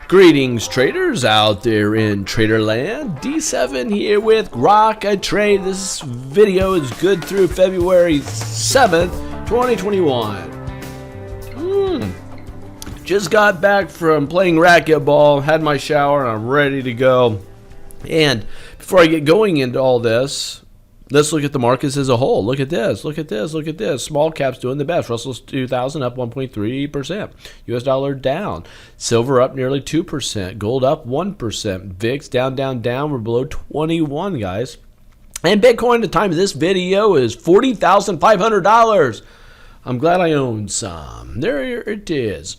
Greetings, traders out there in Traderland. D7 here with Grok Trade. This video is good through February 7th, 2021. Just got back from playing racquetball, had my shower, and I'm ready to go. And before I get going into all this, let's look at the markets as a whole. Look at this. Look at this. Look at this. Small caps doing the best. Russell's 2000 up 1.3%. US dollar down. Silver up nearly 2%. Gold up 1%. VIX down, down, down. We're below 21, guys. And Bitcoin, the time of this video, is $40,500. I'm glad I own some. There it is.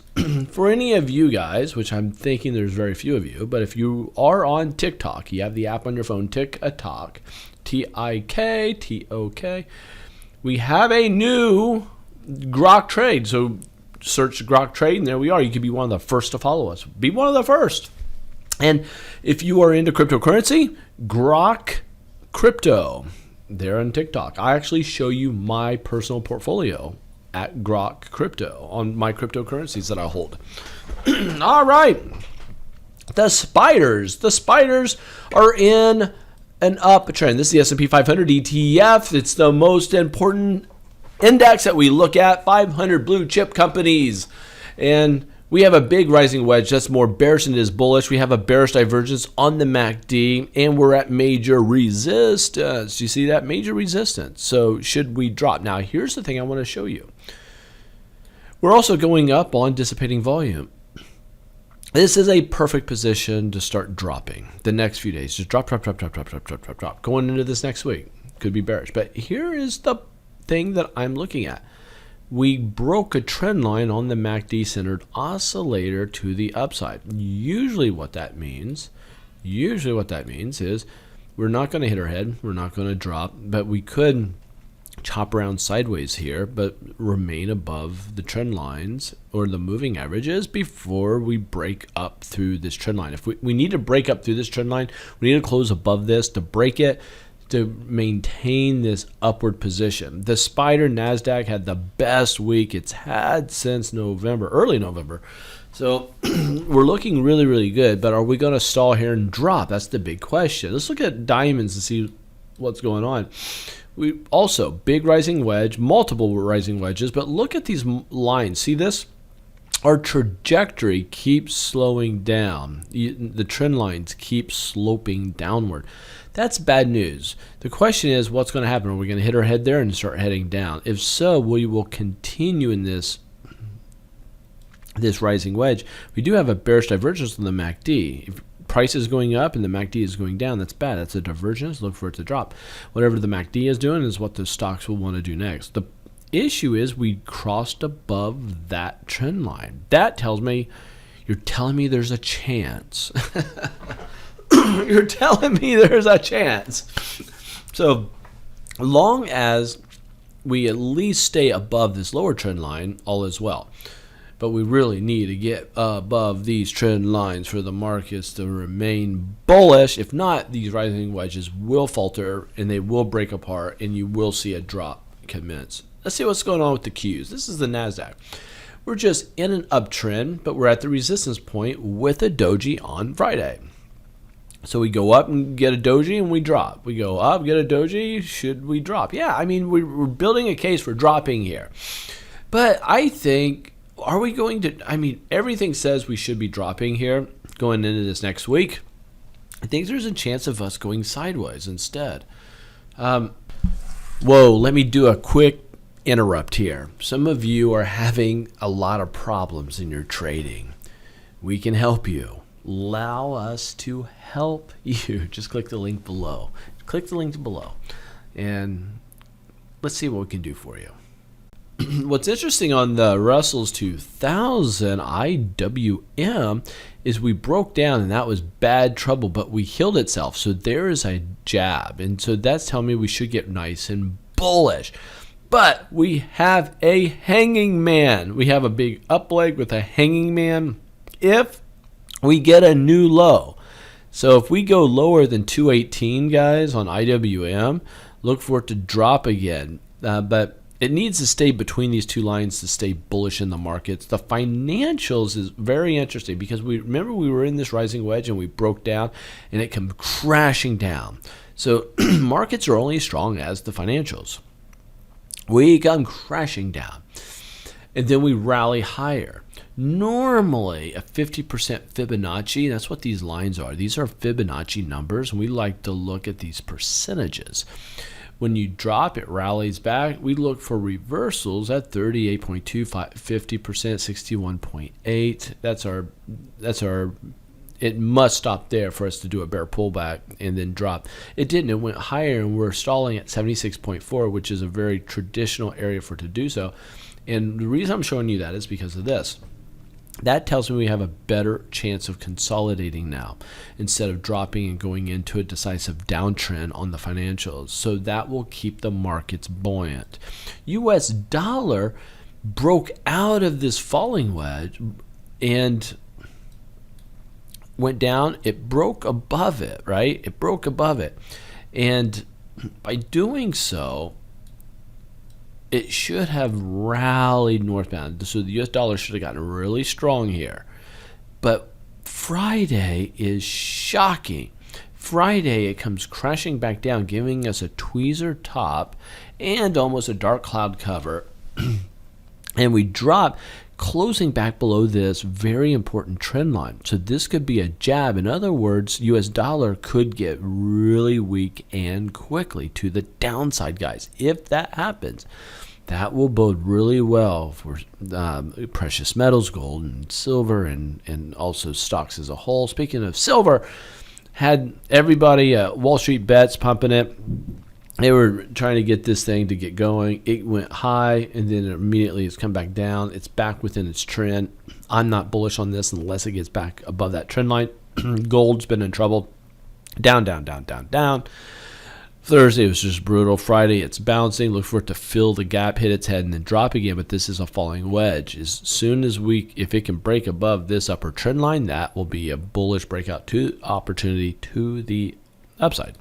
For any of you guys, which I'm thinking there's very few of you, but if you are on TikTok, you have the app on your phone, TikTok. TikTok. We have a new Grok Trade. So search Grok Trade, and there we are. You could be one of the first to follow us. Be one of the first. And if you are into cryptocurrency, Grok Crypto, there on TikTok. I actually show you my personal portfolio at Grok Crypto on my cryptocurrencies that I hold. All right. The spiders. The spiders are in an uptrend. This is the S&P 500 ETF. It's the most important index that we look at, 500 blue chip companies. And we have a big rising wedge that's more bearish than it is bullish. We have a bearish divergence on the MACD, and we're at major resistance. You see that? Major resistance. So should we drop? Now, here's the thing I want to show you. We're also going up on dissipating volume. This is a perfect position to start dropping the next few days. Just drop. Going into this next week. Could be bearish. But here is the thing that I'm looking at. We broke a trend line on the MACD centered oscillator to the upside. Usually what that means is we're not going to hit our head. We're not going to drop. But we could chop around sideways here, but remain above the trend lines or the moving averages before we break up through this trend line. If we need to break up through this trend line, we need to close above this to break it, to maintain this upward position. The spider Nasdaq had the best week it's had since November, early November. So we're looking really, really good, but are we going to stall here and drop? That's the big question. Let's look at diamonds and see what's going on. We also, big rising wedge, multiple rising wedges, but look at these lines. See this? Our trajectory keeps slowing down. The trend lines keep sloping downward. That's bad news. The question is, what's going to happen? Are we going to hit our head there and start heading down? If so, we will continue in this rising wedge. We do have a bearish divergence on the MACD. If price is going up and the MACD is going down, that's bad. That's a divergence. Look for it to drop. Whatever the MACD is doing is what the stocks will want to do next. The issue is we crossed above that trend line. That tells me, you're telling me there's a chance. You're telling me there's a chance. So long as we at least stay above this lower trend line, all is well. But we really need to get above these trend lines for the markets to remain bullish. If not, these rising wedges will falter and they will break apart and you will see a drop commence. Let's see what's going on with the Qs. This is the Nasdaq. We're just in an uptrend, but we're at the resistance point with a doji on Friday. So we go up and get a doji and we drop. We go up, get a doji, should we drop? Yeah, I mean, we're building a case for dropping here. But I think, are we going to, I mean, everything says we should be dropping here going into this next week. I think there's a chance of us going sideways instead. Whoa, let me do a quick interrupt here. Some of you are having a lot of problems in your trading. We can help you. Allow us to help you. Just click the link below. Click the link below. And let's see what we can do for you. What's interesting on the Russell's 2000 IWM is we broke down and that was bad trouble, but we healed itself. So there is a jab. And so that's telling me we should get nice and bullish. But we have a hanging man. We have a big up leg with a hanging man if we get a new low. So if we go lower than 218, guys, on IWM, look for it to drop again. But it needs to stay between these two lines to stay bullish in the markets. The financials is very interesting because we were in this rising wedge and we broke down and it came crashing down. So markets are only as strong as the financials. We come crashing down and then we rally higher. Normally a 50% Fibonacci, that's what these lines are. These are Fibonacci numbers, and we like to look at these percentages. When you drop, it rallies back. We look for reversals at 38.2, 50%, 61.8. That's our. It must stop there for us to do a bear pullback and then drop. It didn't. It went higher, and we're stalling at 76.4, which is a very traditional area for it to do so. And the reason I'm showing you that is because of this. That tells me we have a better chance of consolidating now instead of dropping and going into a decisive downtrend on the financials. So that will keep the markets buoyant. US dollar broke out of this falling wedge and went down. It broke above it, right? It broke above it. And by doing so, it should have rallied northbound. So the US dollar should have gotten really strong here. But Friday is shocking. Friday, it comes crashing back down, giving us a tweezer top and almost a dark cloud cover. And we drop, closing back below this very important trend line. So this could be a jab. In other words, US dollar could get really weak and quickly to the downside, guys. If that happens, that will bode really well for precious metals, gold and silver, and also stocks as a whole. Speaking of silver, had everybody Wall Street bets pumping it. They were trying to get this thing to get going. It went high, and then immediately it's come back down. It's back within its trend. I'm not bullish on this unless it gets back above that trend line. Gold's been in trouble. Down, down, down, down, down. Thursday was just brutal. Friday, it's bouncing. Look for it to fill the gap, hit its head, and then drop again. But this is a falling wedge. As soon as if it can break above this upper trend line, that will be a bullish breakout opportunity to the upside.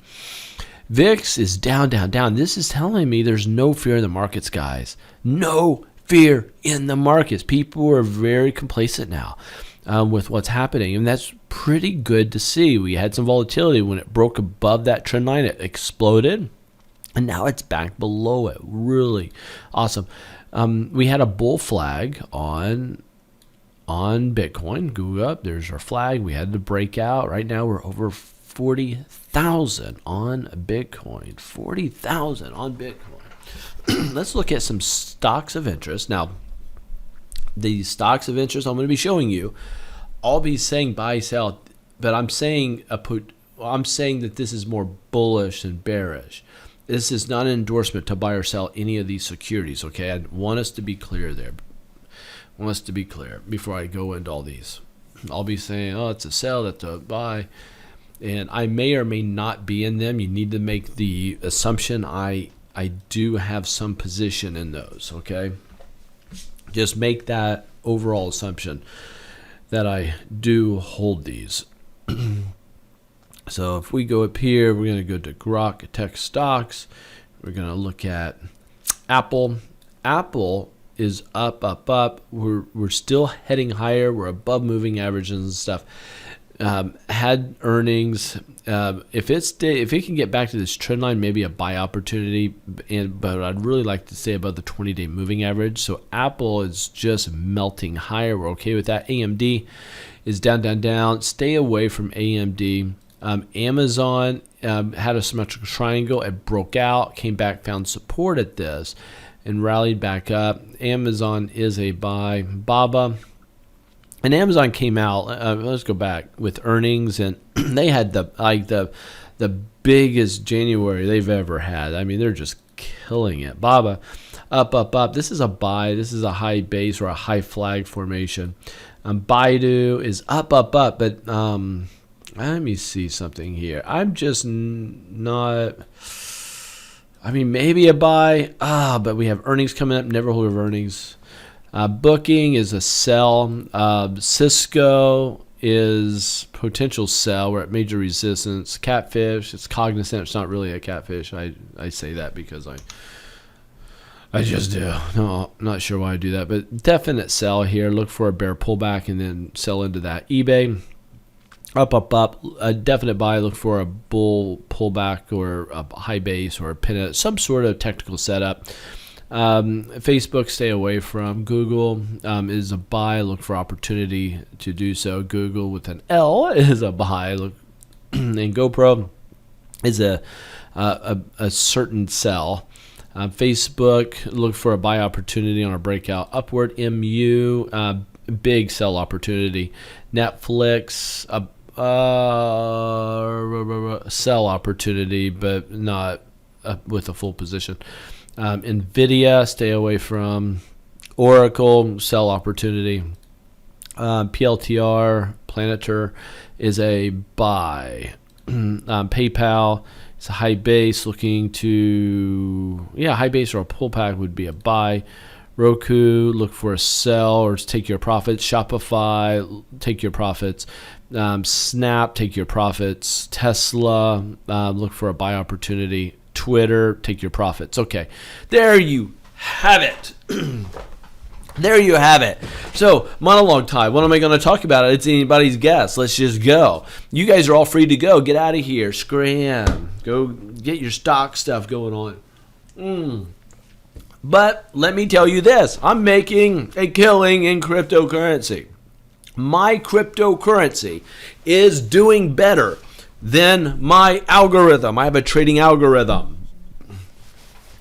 VIX is down, down, down. This is telling me there's no fear in the markets, guys. No fear in the markets. People are very complacent now with what's happening, and that's pretty good to see. We had some volatility when it broke above that trend line. It exploded, and now it's back below it. Really awesome. We had a bull flag on Bitcoin. Go up. There's our flag. We had to break out. Right now we're over 40,000 on Bitcoin. 40,000 on Bitcoin. Let's look at some stocks of interest. Now, these stocks of interest I'm going to be showing you, I'll be saying buy, sell, but I'm saying that this is more bullish than bearish. This is not an endorsement to buy or sell any of these securities, okay? I want us to be clear there. I want us to be clear before I go into all these. I'll be saying, oh, it's a sell, that's a buy. And I may or may not be in them. You need to make the assumption I do have some position in those, okay? Just make that overall assumption that I do hold these. So if we go up here, we're going to go to Grok Tech stocks. We're going to look at Apple. Apple is up, up, up. We're still heading higher. We're above moving averages and stuff. Had earnings. If it can get back to this trend line, maybe a buy opportunity. But I'd really like to stay above the 20-day moving average. So Apple is just melting higher. We're okay with that. AMD is down, down, down. Stay away from AMD. Amazon had a symmetrical triangle. It broke out, came back, found support at this, and rallied back up. Amazon is a buy. Baba. And Amazon came out. Let's go back with earnings, and they had the biggest January they've ever had. I mean, they're just killing it. Baba, up, up, up. This is a buy. This is a high base or a high flag formation. Baidu is up, up, up. But let me see something here. I'm just not. I mean, maybe a buy. But we have earnings coming up. Never hold of earnings. Booking is a sell. Cisco is potential sell. We're at major resistance. Catfish, it's cognizant. It's not really a catfish. I say that because I just do. No, not sure why I do that, but definite sell here. Look for a bear pullback and then sell into that. eBay, up, up, up. A definite buy. Look for a bull pullback or a high base or a pin, some sort of technical setup. Facebook, stay away from. Google is a buy. Look for opportunity to do so. Google with an L is a buy. Look, and GoPro is a certain sell. Facebook, look for a buy opportunity on a breakout upward. MU, big sell opportunity. Netflix, sell opportunity, but not with a full position. Nvidia, stay away from. Oracle, sell opportunity. PLTR, Planeter is a buy. PayPal, it's a high base looking to, high base or a pullback would be a buy. Roku, look for a sell or take your profits. Shopify, take your profits. Snap, take your profits. Tesla, look for a buy opportunity. Twitter, take your profits. Okay, there you have it. There you have it. So, monologue time. What am I going to talk about? It's anybody's guess. Let's just go. You guys are all free to go. Get out of here. Scram. Go get your stock stuff going on. But let me tell you this. I'm making a killing in cryptocurrency. My cryptocurrency is doing better than my algorithm. I have a trading algorithm.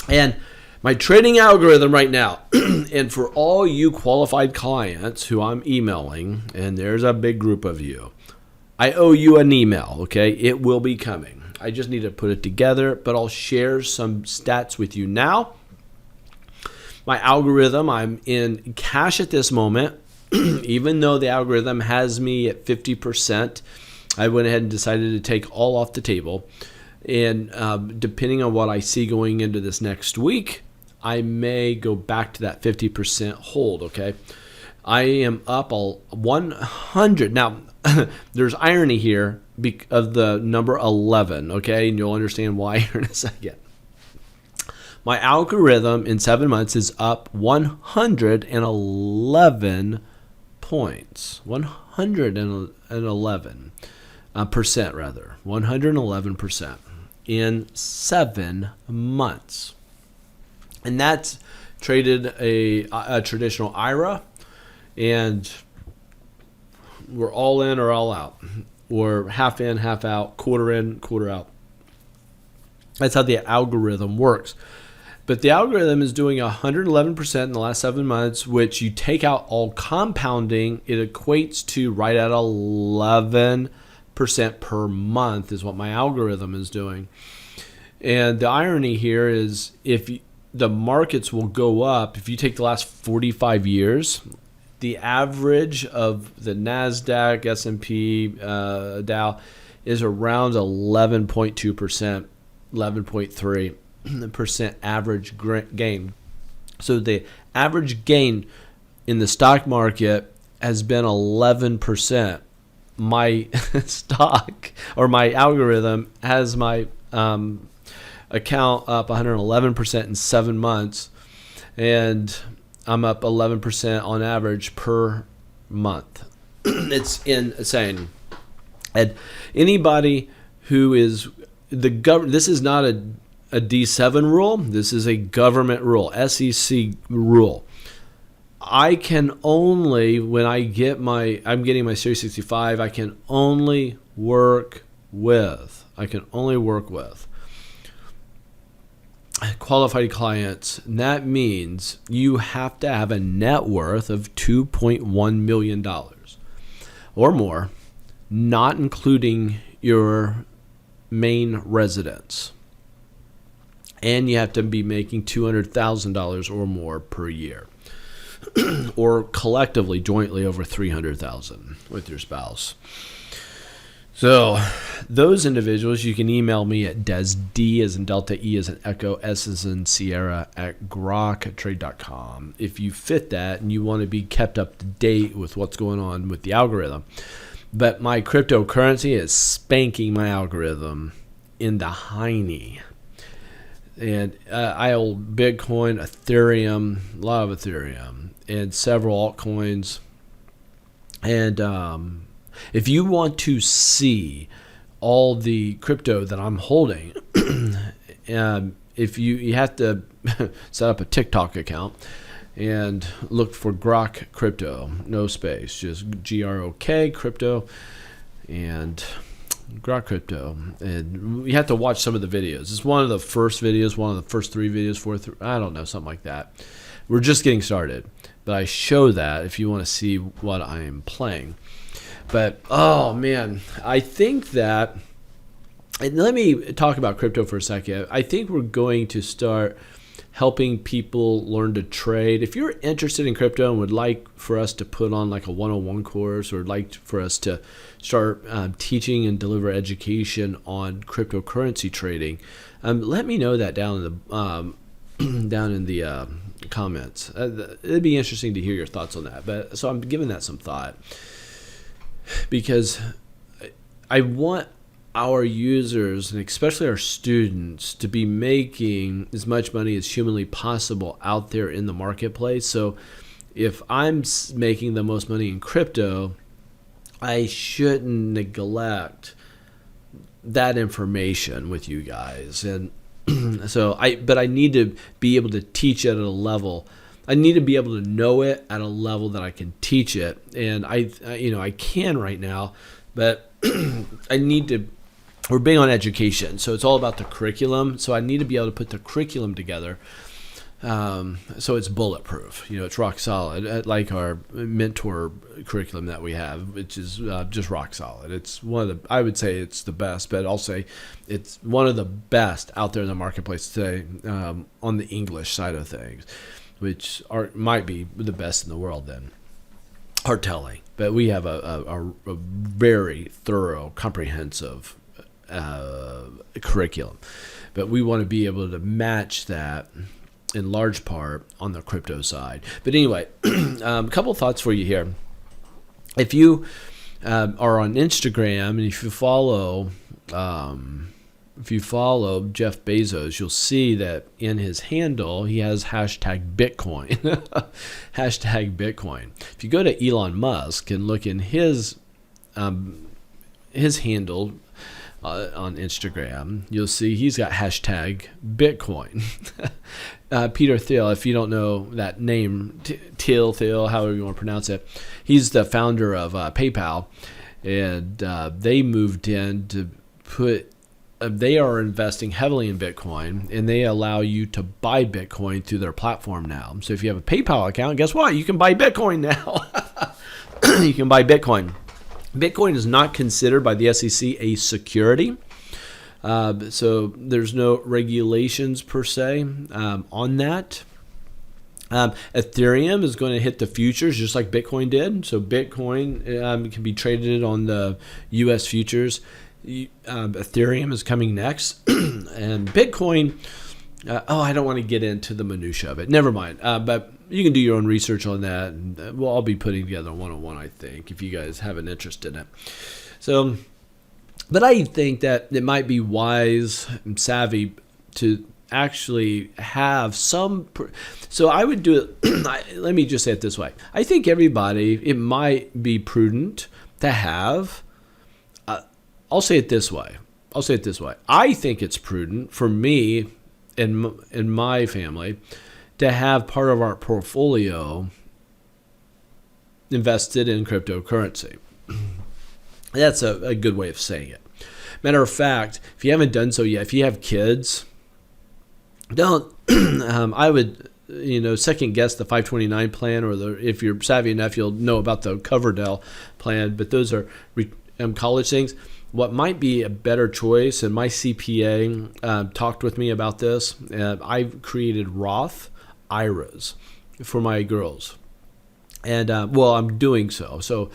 And my trading algorithm right now, and for all you qualified clients who I'm emailing, and there's a big group of you, I owe you an email, okay? It will be coming. I just need to put it together, but I'll share some stats with you now. My algorithm, I'm in cash at this moment, even though the algorithm has me at 50%. I went ahead and decided to take all off the table. And depending on what I see going into this next week, I may go back to that 50% hold, okay? I am up 100. Now, there's irony here of the number 11, okay? And you'll understand why here in a second. My algorithm in 7 months is up 111 points. 111% rather. 111% in 7 months. And that's traded a traditional IRA, and we're all in or all out. Or half in, half out, quarter in, quarter out. That's how the algorithm works. But the algorithm is doing 111% in the last 7 months, which you take out all compounding, it equates to right at 11% per month is what my algorithm is doing. And the irony here is if the markets will go up, if you take the last 45 years, the average of the Nasdaq, S&P, Dow is around 11.2%, 11.3% average gain. So the average gain in the stock market has been 11%. My stock or my algorithm has my account up 111% in 7 months, and I'm up 11% on average per month. It's insane. And anybody who is the government, this is not a D7 rule. This is a government rule, SEC rule. I can only, when I'm getting my Series 65, I can only work with qualified clients. And that means you have to have a net worth of $2.1 million or more, not including your main residence. And you have to be making $200,000 or more per year. Or collectively, jointly over $300,000 with your spouse. So those individuals, you can email me at D as in Delta, E as in Echo, S as in Sierra at groktrade.com. If you fit that and you want to be kept up to date with what's going on with the algorithm. But my cryptocurrency is spanking my algorithm in the hiney. And I hold Bitcoin, Ethereum, a lot of Ethereum, and several altcoins. And if you want to see all the crypto that I'm holding, if you have to set up a TikTok account and look for Grok Crypto, no space, just GROK Crypto, and Grok Crypto. And you have to watch some of the videos. It's one of the first videos, one of the first 3 videos, fourth, I don't know, something like that. We're just getting started, but I show that if you want to see what I am playing. But oh man, I think that, and let me talk about crypto for a second. I think we're going to start helping people learn to trade. If you're interested in crypto and would like for us to put on like a 101 course, or like for us to start teaching and deliver education on cryptocurrency trading, let me know that down in the comments. It'd be interesting to hear your thoughts on that. But so I'm giving that some thought, because I want our users, and especially our students, to be making as much money as humanly possible out there in the marketplace. So if I'm making the most money in crypto, I shouldn't neglect that information with you guys. And so I need to be able to teach it at a level. I need to be able to know it at a level that I can teach it. And I can right now, but I need to. We're big on education, so it's all about the curriculum. So I need to be able to put the curriculum together, so it's bulletproof. It's rock solid, like our mentor curriculum that we have, which is just rock solid. It's one of the, I would say it's the best, but I'll say it's one of the best out there in the marketplace today, on the English side of things, which might be the best in the world then. Hard telling, but we have a very thorough, comprehensive curriculum, but we want to be able to match that in large part on the crypto side. But anyway, a couple of thoughts for you here. If you are on Instagram, and if you follow Jeff Bezos, you'll see that in his handle he has hashtag Bitcoin. Hashtag Bitcoin. If you go to Elon Musk and look in his handle on Instagram, you'll see he's got hashtag Bitcoin. Peter Thiel, if you don't know that name, Thiel, however you want to pronounce it, he's the founder of PayPal, and they moved in to put. They are investing heavily in Bitcoin, and they allow you to buy Bitcoin through their platform now. So if you have a PayPal account, guess what? You can buy Bitcoin now. You can buy Bitcoin. Bitcoin is not considered by the SEC a security, so there's no regulations per se on that. Ethereum is going to hit the futures just like Bitcoin did. So Bitcoin can be traded on the U.S. futures. Ethereum is coming next, and Bitcoin. I don't want to get into the minutia of it. Never mind. But you can do your own research on that, and we'll all be putting together a 101, I think, if you guys have an interest in it. So, but I think that it might be wise and savvy to actually have some. So I would do it. Let me just say it this way. I think everybody, it might be prudent to have. I'll say it this way. I think it's prudent for me and my family to have part of our portfolio invested in cryptocurrency. That's a good way of saying it. Matter of fact, if you haven't done so yet, if you have kids, don't. I would, second guess the 529 plan, or if you're savvy enough, you'll know about the Coverdell plan. But those are college things. What might be a better choice, and my CPA talked with me about this, I've created Roth IRAs for my girls. And, I'm doing so. So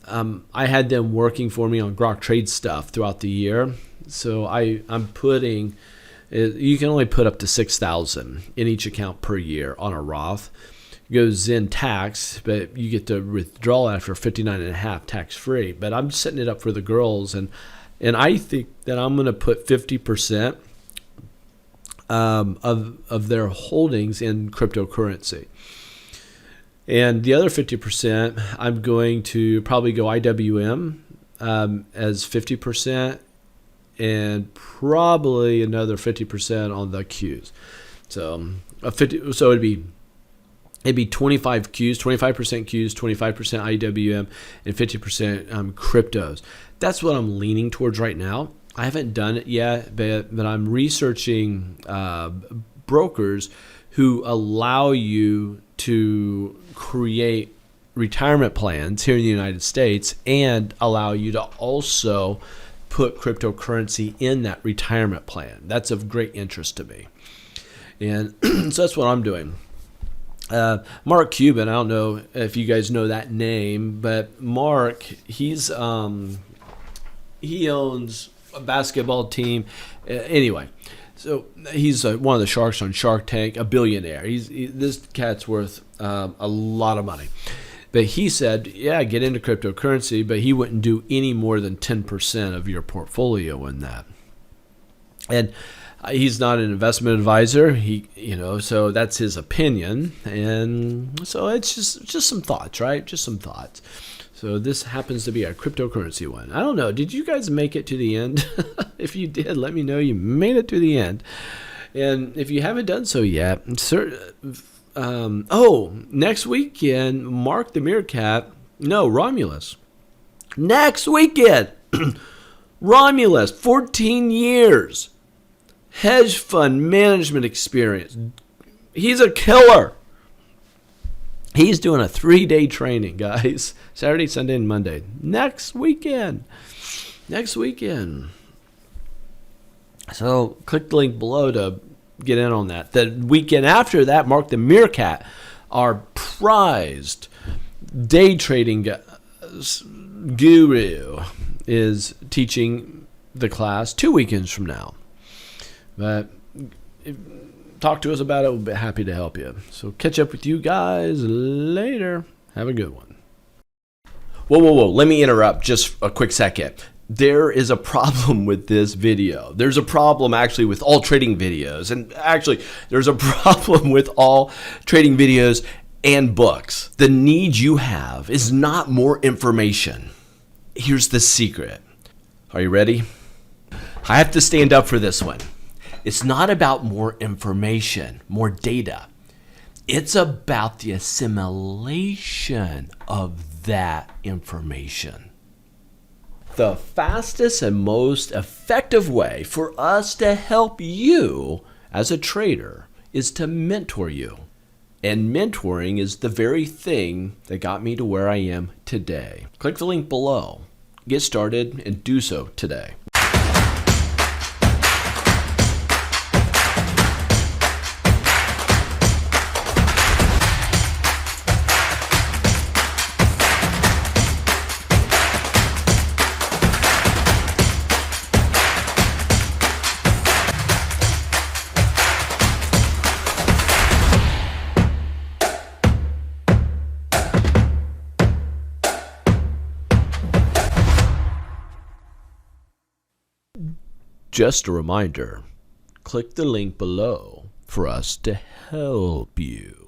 I had them working for me on Grok Trade stuff throughout the year. So I'm putting, you can only put up to $6,000 in each account per year on a Roth. It goes in tax, but you get to withdraw after 59.5 tax-free. But I'm setting it up for the girls, and I think that I'm going to put 50% of their holdings in cryptocurrency. And the other 50%, I'm going to probably go IWM as 50%, and probably another 50% on the Qs. So it'd be 25 Qs, 25% Qs, 25% IWM, and 50% cryptos. That's what I'm leaning towards right now. I haven't done it yet, but I'm researching brokers who allow you to create retirement plans here in the United States and allow you to also put cryptocurrency in that retirement plan. That's of great interest to me. And so that's what I'm doing. Mark Cuban, I don't know if you guys know that name, but Mark, he owns a basketball team. Anyway, so he's one of the sharks on Shark Tank, a billionaire. This cat's worth a lot of money. But he said, yeah, get into cryptocurrency, but he wouldn't do any more than 10% of your portfolio in that. And he's not an investment advisor. So that's his opinion. And so it's just some thoughts, right? Just some thoughts. So this happens to be a cryptocurrency one. I don't know. Did you guys make it to the end? If you did, let me know you made it to the end. And if you haven't done so yet, next weekend, Mark the Meerkat, Romulus. Next weekend, Romulus, 14 years, hedge fund management experience. He's a killer. He's doing a 3-day training, guys. Saturday, Sunday, and Monday. Next weekend. So click the link below to get in on that. The weekend after that, Mark the Meerkat, our prized day trading guru, is teaching the class 2 weekends from now. But talk to us about it. We'll be happy to help you. So catch up with you guys later. Have a good one. Whoa. Let me interrupt just a quick second. There is a problem with this video. There's a problem actually with all trading videos. And actually, there's a problem with all trading videos and books. The need you have is not more information. Here's the secret. Are you ready? I have to stand up for this one. It's not about more information, more data. It's about the assimilation of that information. The fastest and most effective way for us to help you as a trader is to mentor you. And mentoring is the very thing that got me to where I am today. Click the link below. Get started and do so today. Just a reminder, click the link below for us to help you.